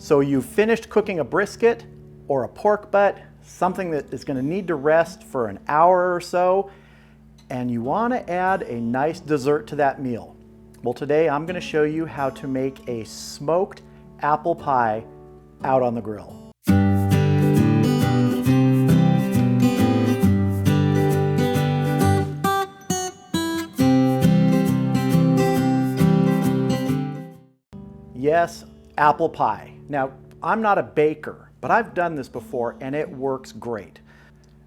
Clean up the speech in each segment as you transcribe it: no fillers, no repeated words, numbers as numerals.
So you've finished cooking a brisket or a pork butt, something that is going to need to rest for an hour or so, and you want to add a nice dessert to that meal. Well, today I'm going to show you how to make a smoked apple pie out on the grill. Yes, apple pie. Now, I'm not a baker, but I've done this before and it works great.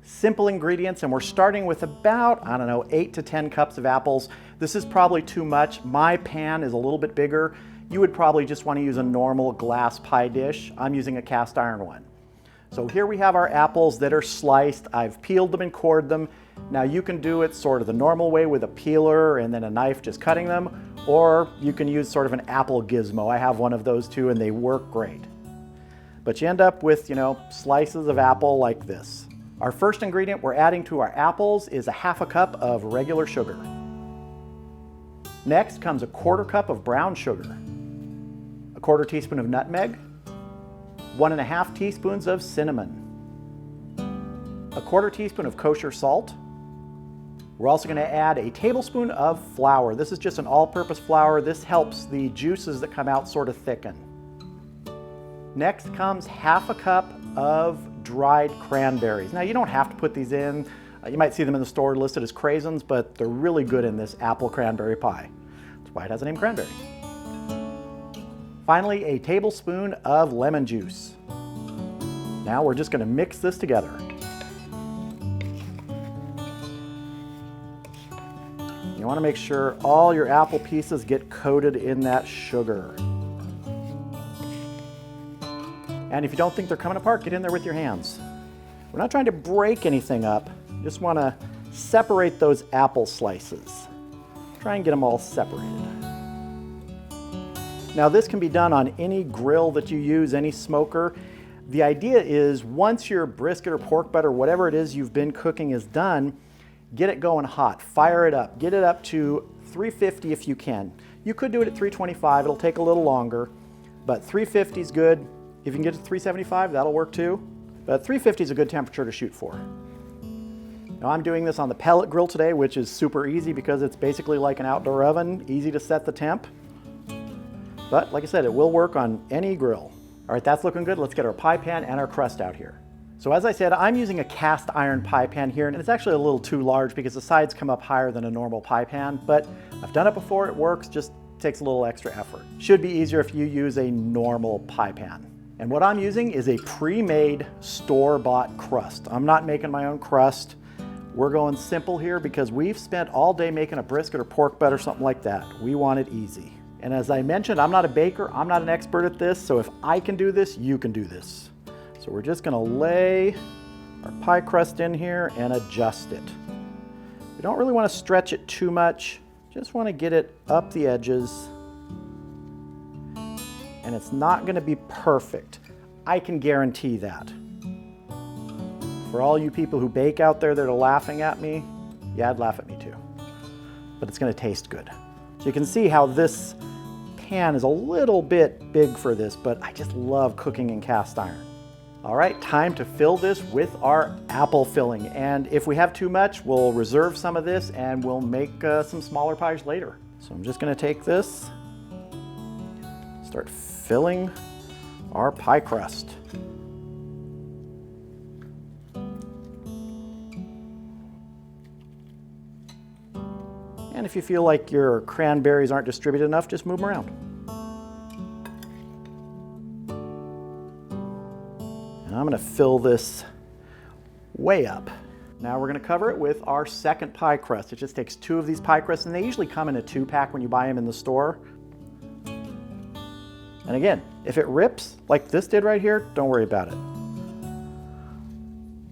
Simple ingredients, and we're starting with about, 8 to 10 cups of apples. This is probably too much. My pan is a little bit bigger. You would probably just want to use a normal glass pie dish. I'm using a cast iron one. So here we have our apples that are sliced. I've peeled them and cored them. Now you can do it sort of the normal way with a peeler and then a knife just cutting them, or you can use sort of an apple gizmo. I have one of those too and they work great. But you end up with, slices of apple like this. Our first ingredient we're adding to our apples is a half a cup of regular sugar. Next comes a quarter cup of brown sugar, a quarter teaspoon of nutmeg, 1.5 teaspoons of cinnamon, a quarter teaspoon of kosher salt. We're also going to add a tablespoon of flour. This is just an all-purpose flour. This helps the juices that come out sort of thicken. Next comes half a cup of dried cranberries. Now you don't have to put these in. You might see them in the store listed as craisins, but they're really good in this apple cranberry pie. That's why it has the name cranberry. Finally, a tablespoon of lemon juice. Now we're just going to mix this together. You want to make sure all your apple pieces get coated in that sugar. And if you don't think they're coming apart, get in there with your hands. We're not trying to break anything up. You just want to separate those apple slices. Try and get them all separated. Now this can be done on any grill that you use, any smoker. The idea is once your brisket or pork butt or whatever it is you've been cooking is done, get it going hot, fire it up, get it up to 350 if you can. You could do it at 325, it'll take a little longer, but 350 is good. If you can get to 375, that'll work too. But 350 is a good temperature to shoot for. Now I'm doing this on the pellet grill today, which is super easy because it's basically like an outdoor oven, easy to set the temp. But like I said, it will work on any grill. All right, that's looking good. Let's get our pie pan and our crust out here. So as I said, I'm using a cast iron pie pan here, and it's actually a little too large because the sides come up higher than a normal pie pan, but I've done it before, it works, just takes a little extra effort. Should be easier if you use a normal pie pan. And what I'm using is a pre-made store-bought crust. I'm not making my own crust. We're going simple here because we've spent all day making a brisket or pork butt or something like that. We want it easy. And as I mentioned, I'm not a baker, I'm not an expert at this, so if I can do this, you can do this. So we're just gonna lay our pie crust in here and adjust it. We don't really wanna stretch it too much, just wanna get it up the edges. And it's not gonna be perfect. I can guarantee that. For all you people who bake out there that are laughing at me, yeah, I'd laugh at me too. But it's gonna taste good. So you can see how this pan is a little bit big for this, but I just love cooking in cast iron. All right, time to fill this with our apple filling. And if we have too much, we'll reserve some of this and we'll make some smaller pies later. So I'm just gonna take this, start filling our pie crust. And if you feel like your cranberries aren't distributed enough, just move them around. And I'm gonna fill this way up. Now we're gonna cover it with our second pie crust. It just takes 2 of these pie crusts, and they usually come in a 2-pack when you buy them in the store. And again, if it rips like this did right here, don't worry about it.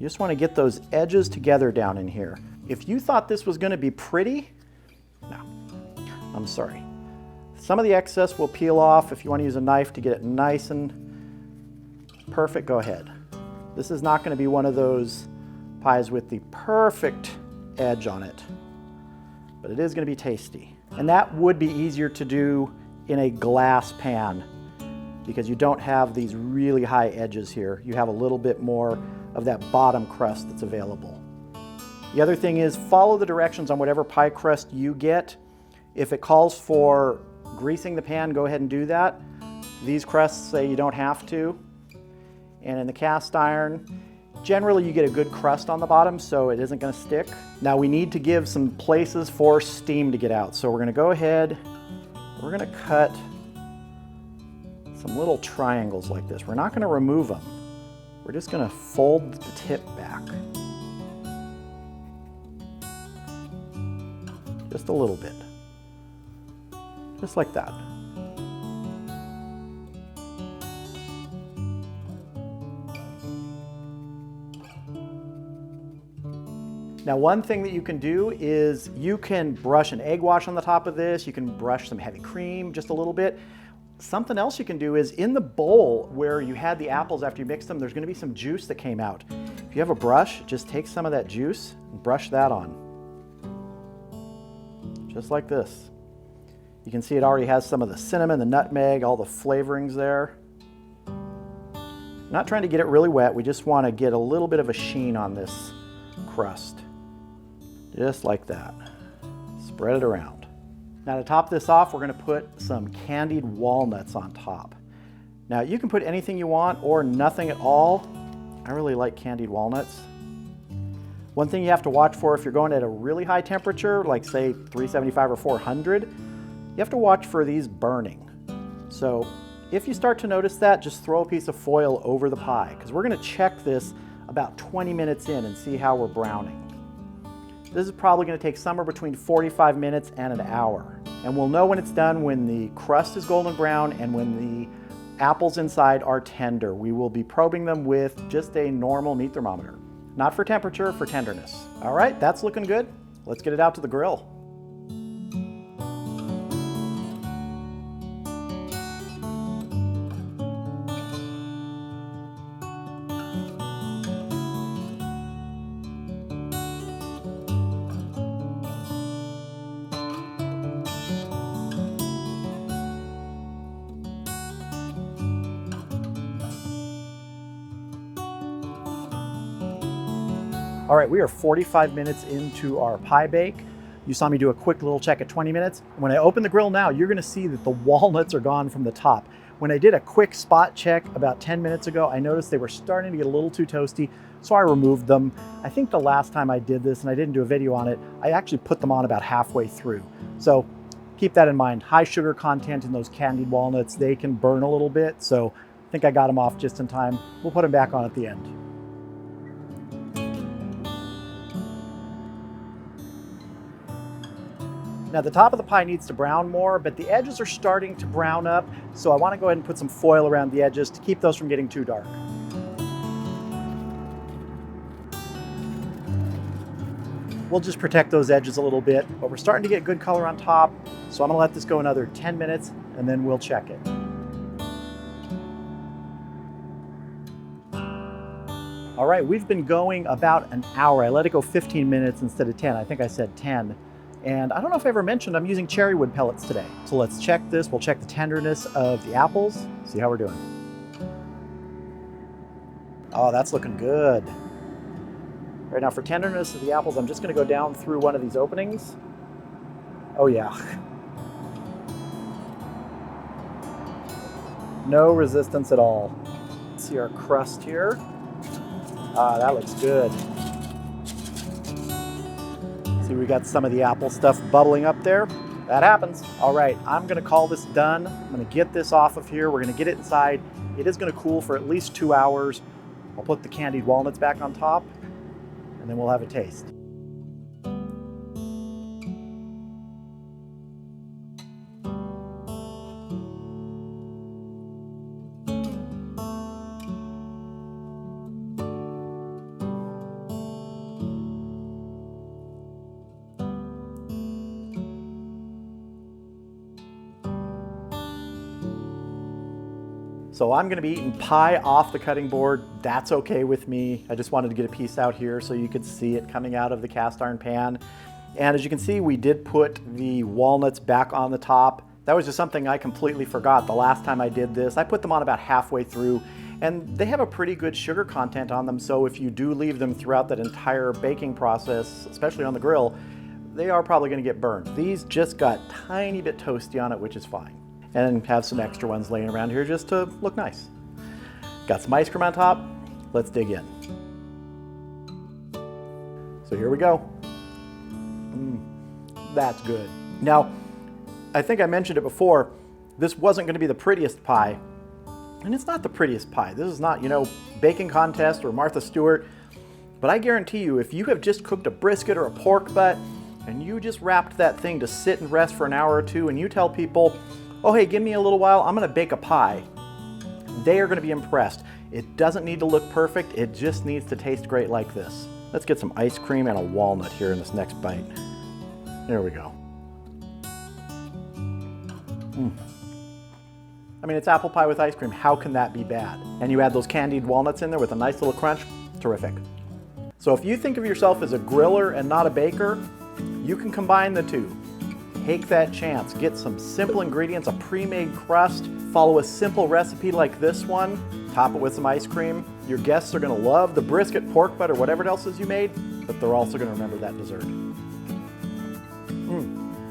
You just wanna get those edges together down in here. If you thought this was gonna be pretty, no, I'm sorry. Some of the excess will peel off. If you want to use a knife to get it nice and perfect, go ahead. This is not going to be one of those pies with the perfect edge on it, but it is going to be tasty. And that would be easier to do in a glass pan. because you don't have these really high edges here. You have a little bit more of that bottom crust that's available. The other thing is follow the directions on whatever pie crust you get. If it calls for greasing the pan, go ahead and do that. These crusts say you don't have to. And in the cast iron, generally you get a good crust on the bottom, so it isn't going to stick. Now we need to give some places for steam to get out. So we're going to go ahead, we're going to cut some little triangles like this. We're not going to remove them. We're just going to fold the tip back. Just a little bit. Just like that. Now, one thing that you can do is you can brush an egg wash on the top of this. You can brush some heavy cream just a little bit. Something else you can do is in the bowl where you had the apples after you mixed them, there's going to be some juice that came out. If you have a brush, just take some of that juice and brush that on. Just like this. You can see it already has some of the cinnamon, the nutmeg, all the flavorings there. Not trying to get it really wet, we just want to get a little bit of a sheen on this crust. Just like that. Spread it around. Now to top this off, we're going to put some candied walnuts on top. Now you can put anything you want or nothing at all. I really like candied walnuts. One thing you have to watch for if you're going at a really high temperature, like say 375 or 400, you have to watch for these burning. So if you start to notice that, just throw a piece of foil over the pie, because we're going to check this about 20 minutes in and see how we're browning. This is probably going to take somewhere between 45 minutes and an hour. And we'll know when it's done when the crust is golden brown and when the apples inside are tender. We will be probing them with just a normal meat thermometer. Not for temperature, for tenderness. All right, that's looking good. Let's get it out to the grill. All right, we are 45 minutes into our pie bake. You saw me do a quick little check at 20 minutes. When I open the grill now, you're gonna see that the walnuts are gone from the top. When I did a quick spot check about 10 minutes ago, I noticed they were starting to get a little too toasty, so I removed them. I think the last time I did this, and I didn't do a video on it, I actually put them on about halfway through. So keep that in mind. High sugar content in those candied walnuts, they can burn a little bit, so I think I got them off just in time. We'll put them back on at the end. Now the top of the pie needs to brown more, but the edges are starting to brown up, so I want to go ahead and put some foil around the edges to keep those from getting too dark. We'll just protect those edges a little bit, but we're starting to get good color on top, so I'm going to let this go another 10 minutes and then we'll check it. All right, we've been going about an hour. I let it go 15 minutes instead of 10. I think I said 10. And I don't know if I ever mentioned I'm using cherry wood pellets today. So let's check this. We'll check the tenderness of the apples, see how we're doing. Oh, that's looking good. Right now for tenderness of the apples, I'm just gonna go down through one of these openings. Oh yeah. No resistance at all. Let's see our crust here. Ah, that looks good. See, we got some of the apple stuff bubbling up there. That happens. All right, I'm gonna call this done. I'm gonna get this off of here. We're gonna get it inside. It is gonna cool for at least 2 hours. I'll put the candied walnuts back on top, and then we'll have a taste. So I'm gonna be eating pie off the cutting board. That's okay with me. I just wanted to get a piece out here so you could see it coming out of the cast iron pan. And as you can see, we did put the walnuts back on the top That was just something I completely forgot the last time I did this. I put them on about halfway through, and they have a pretty good sugar content on them, so if you do leave them throughout that entire baking process, especially on the grill, they are probably going to get burned. These just got a tiny bit toasty on it, which is fine. And have some extra ones laying around here just to look nice. Got some ice cream on top. Let's dig in. So here we go. That's good. Now, I think I mentioned it before, this wasn't going to be the prettiest pie, and it's not the prettiest pie. This is not, you know, baking contest or Martha Stewart, but I guarantee you, if you have just cooked a brisket or a pork butt, and you just wrapped that thing to sit and rest for an hour or two, and you tell people, oh hey, give me a little while, I'm going to bake a pie, they are going to be impressed. It doesn't need to look perfect, it just needs to taste great like this. Let's get some ice cream and a walnut here in this next bite. There we go. I mean, it's apple pie with ice cream. How can that be bad? And you add those candied walnuts in there with a nice little crunch. Terrific. So if you think of yourself as a griller and not a baker, you can combine the two. Take that chance. Get some simple ingredients, a pre-made crust, follow a simple recipe like this one, top it with some ice cream. Your guests are going to love the brisket, pork butt, or whatever else is you made, but they're also going to remember that dessert.